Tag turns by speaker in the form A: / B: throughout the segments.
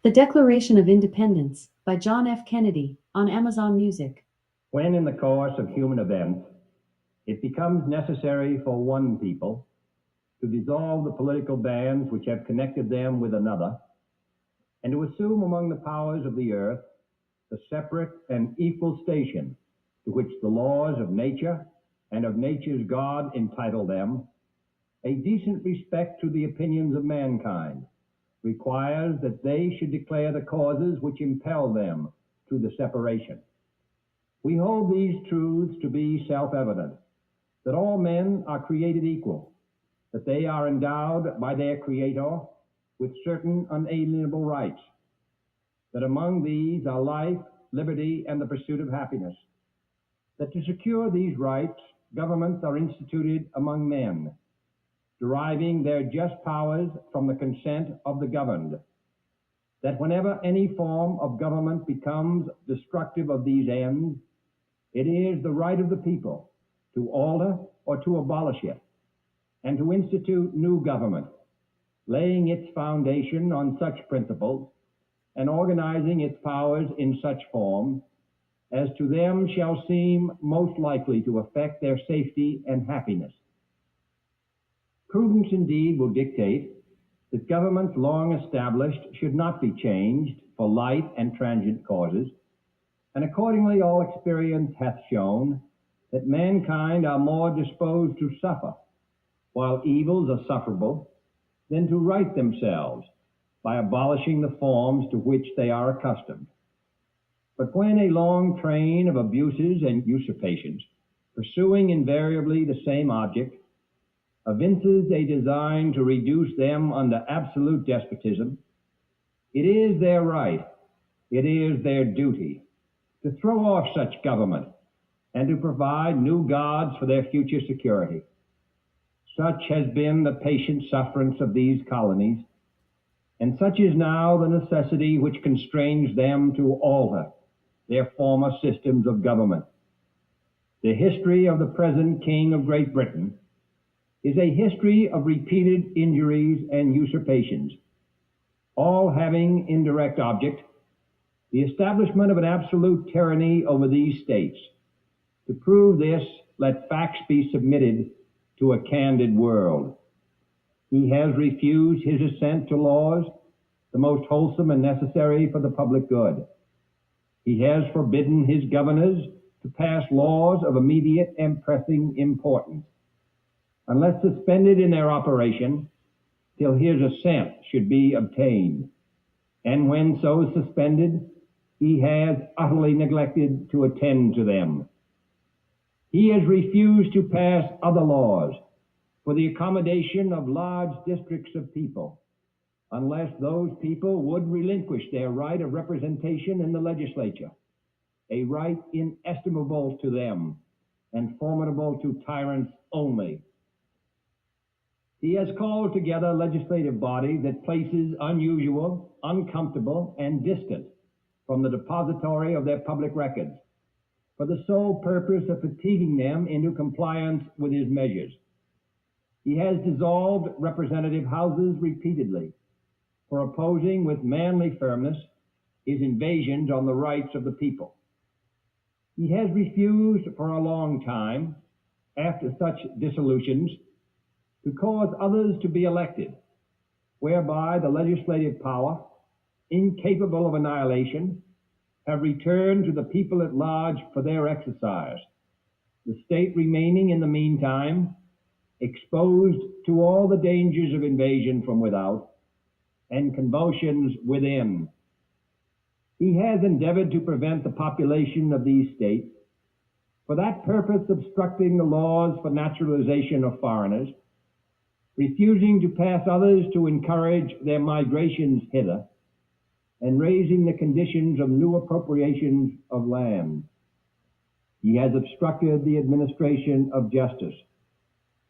A: The Declaration of Independence by John F. Kennedy on Amazon Music.
B: When in the course of human events it becomes necessary for one people to dissolve the political bands which have connected them with another, and to assume among the powers of the earth the separate and equal station to which the laws of nature and of nature's God entitle them, a decent respect to the opinions of mankind requires that they should declare the causes which impel them to the separation. We hold these truths to be self-evident, that all men are created equal, that they are endowed by their Creator with certain unalienable rights, that among these are life, liberty, and the pursuit of happiness, that to secure these rights, governments are instituted among men, deriving their just powers from the consent of the governed, that whenever any form of government becomes destructive of these ends, it is the right of the people to alter or to abolish it, and to institute new government, laying its foundation on such principles and organizing its powers in such form as to them shall seem most likely to affect their safety and happiness. Prudence indeed will dictate that governments long established should not be changed for light and transient causes, and accordingly all experience hath shown that mankind are more disposed to suffer, while evils are sufferable, than to right themselves by abolishing the forms to which they are accustomed. But when a long train of abuses and usurpations, pursuing invariably the same object, evinces a design to reduce them under absolute despotism, it is their right, it is their duty, to throw off such government and to provide new gods for their future security. Such has been the patient sufferance of these colonies, and such is now the necessity which constrains them to alter their former systems of government. The history of the present King of Great Britain is a history of repeated injuries and usurpations, all having indirect object the establishment of an absolute tyranny over these states. To prove this, let facts be submitted to a candid world. He has refused his assent to laws, the most wholesome and necessary for the public good. He has forbidden his governors to pass laws of immediate and pressing importance, unless suspended in their operation till his assent should be obtained. And when so suspended, he has utterly neglected to attend to them. He has refused to pass other laws for the accommodation of large districts of people, unless those people would relinquish their right of representation in the legislature, a right inestimable to them and formidable to tyrants only. He has called together legislative bodies at places unusual, uncomfortable, and distant from the depository of their public records, for the sole purpose of fatiguing them into compliance with his measures. He has dissolved representative houses repeatedly for opposing with manly firmness his invasions on the rights of the people. He has refused for a long time, after such dissolutions, to cause others to be elected, whereby the legislative power, incapable of annihilation, have returned to the people at large for their exercise, the state remaining in the meantime exposed to all the dangers of invasion from without and convulsions within. He has endeavored to prevent the population of these states, for that purpose obstructing the laws for naturalization of foreigners, refusing to pass others to encourage their migrations hither, and raising the conditions of new appropriations of land. He has obstructed the administration of justice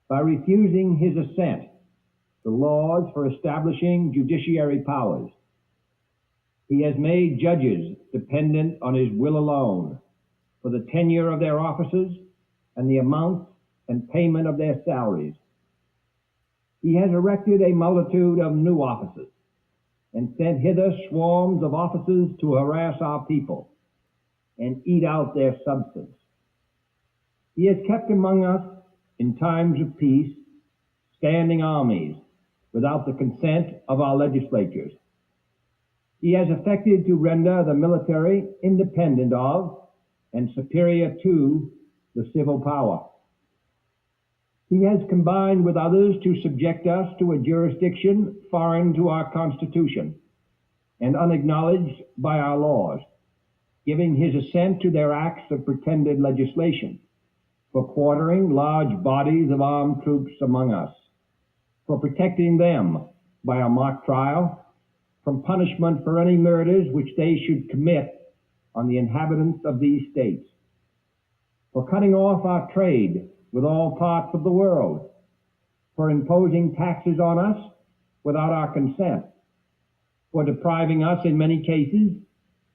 B: by refusing his assent to laws for establishing judiciary powers. He has made judges dependent on his will alone for the tenure of their offices and the amounts and payment of their salaries. He has erected a multitude of new offices, and sent hither swarms of officers to harass our people and eat out their substance. He has kept among us, in times of peace, standing armies without the consent of our legislatures. He has effected to render the military independent of and superior to the civil power. He has combined with others to subject us to a jurisdiction foreign to our Constitution and unacknowledged by our laws, giving his assent to their acts of pretended legislation, for quartering large bodies of armed troops among us, for protecting them by a mock trial from punishment for any murders which they should commit on the inhabitants of these states, for cutting off our trade with all parts of the world, for imposing taxes on us without our consent, for depriving us in many cases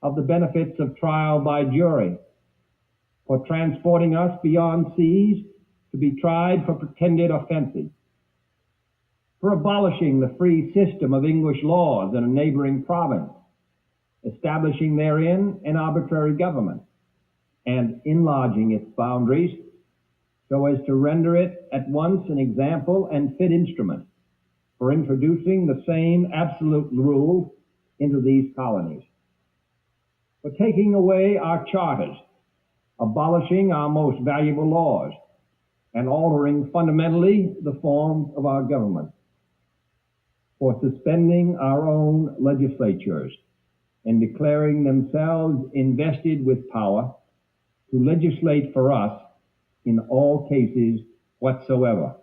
B: of the benefits of trial by jury, for transporting us beyond seas to be tried for pretended offenses, for abolishing the free system of English laws in a neighboring province, establishing therein an arbitrary government, and enlarging its boundaries so as to render it at once an example and fit instrument for introducing the same absolute rule into these colonies, for taking away our charters, abolishing our most valuable laws, and altering fundamentally the forms of our government, for suspending our own legislatures and declaring themselves invested with power to legislate for us in all cases whatsoever.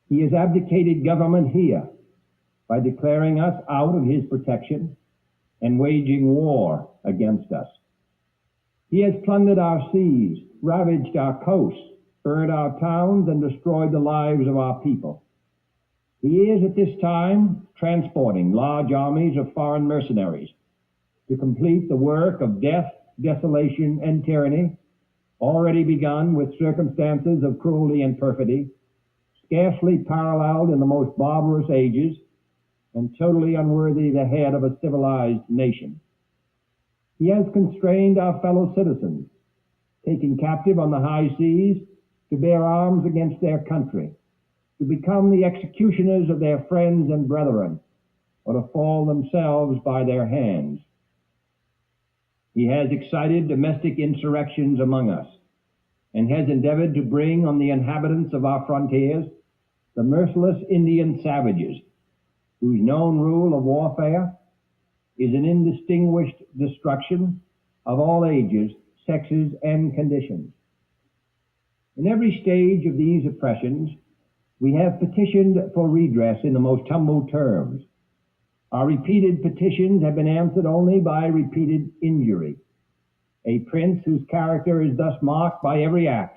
B: He has abdicated government here by declaring us out of his protection and waging war against us. He has plundered our seas, ravaged our coasts, burned our towns, and destroyed the lives of our people. He is at this time transporting large armies of foreign mercenaries to complete the work of death, desolation, and tyranny, already begun with circumstances of cruelty and perfidy, scarcely paralleled in the most barbarous ages, and totally unworthy the head of a civilized nation. He has constrained our fellow citizens, taken captive on the high seas, to bear arms against their country, to become the executioners of their friends and brethren, or to fall themselves by their hands. He has excited domestic insurrections among us, and has endeavored to bring on the inhabitants of our frontiers the merciless Indian savages, whose known rule of warfare is an indistinguished destruction of all ages, sexes, and conditions. In every stage of these oppressions, we have petitioned for redress in the most humble terms. Our repeated petitions have been answered only by repeated injury. A prince whose character is thus marked by every act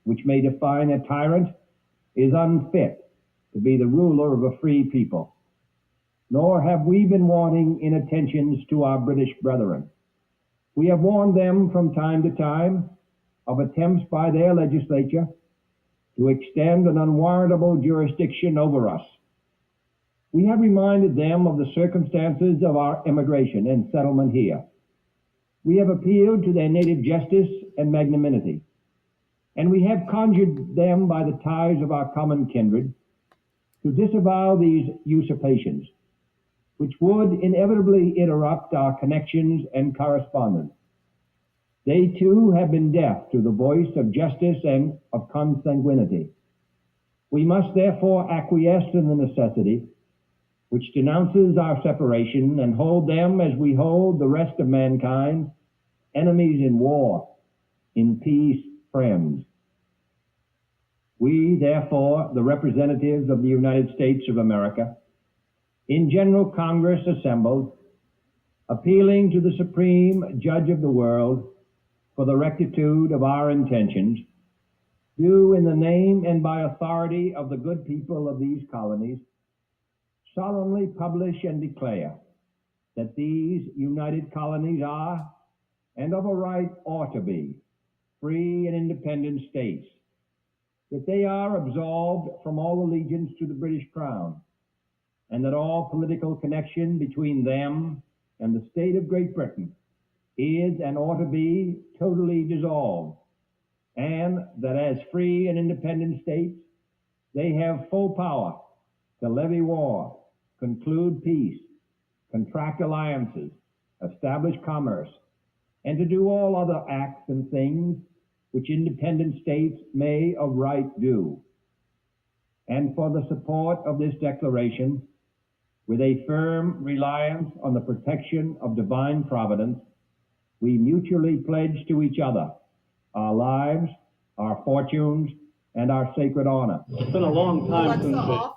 B: which may define a tyrant is unfit to be the ruler of a free people. Nor have we been wanting in attentions to our British brethren. We have warned them from time to time of attempts by their legislature to extend an unwarrantable jurisdiction over us. We have reminded them of the circumstances of our immigration and settlement here. We have appealed to their native justice and magnanimity, and we have conjured them by the ties of our common kindred to disavow these usurpations, which would inevitably interrupt our connections and correspondence. They too have been deaf to the voice of justice and of consanguinity. We must therefore acquiesce in the necessity which denounces our separation, and hold them as we hold the rest of mankind, enemies in war, in peace, friends. We, therefore, the representatives of the United States of America, in General Congress assembled, appealing to the Supreme Judge of the world for the rectitude of our intentions, do in the name and by authority of the good people of these colonies solemnly publish and declare that these united colonies are, and of a right ought to be, free and independent states, that they are absolved from all allegiance to the British Crown, and that all political connection between them and the state of Great Britain is and ought to be totally dissolved, and that as free and independent states, they have full power to levy war, conclude peace, contract alliances, establish commerce, and to do all other acts and things which independent states may of right do. And for the support of this declaration, with a firm reliance on the protection of divine providence, we mutually pledge to each other our lives, our fortunes, and our sacred honor.
C: It's been a long time
D: Alexa
C: since
D: off.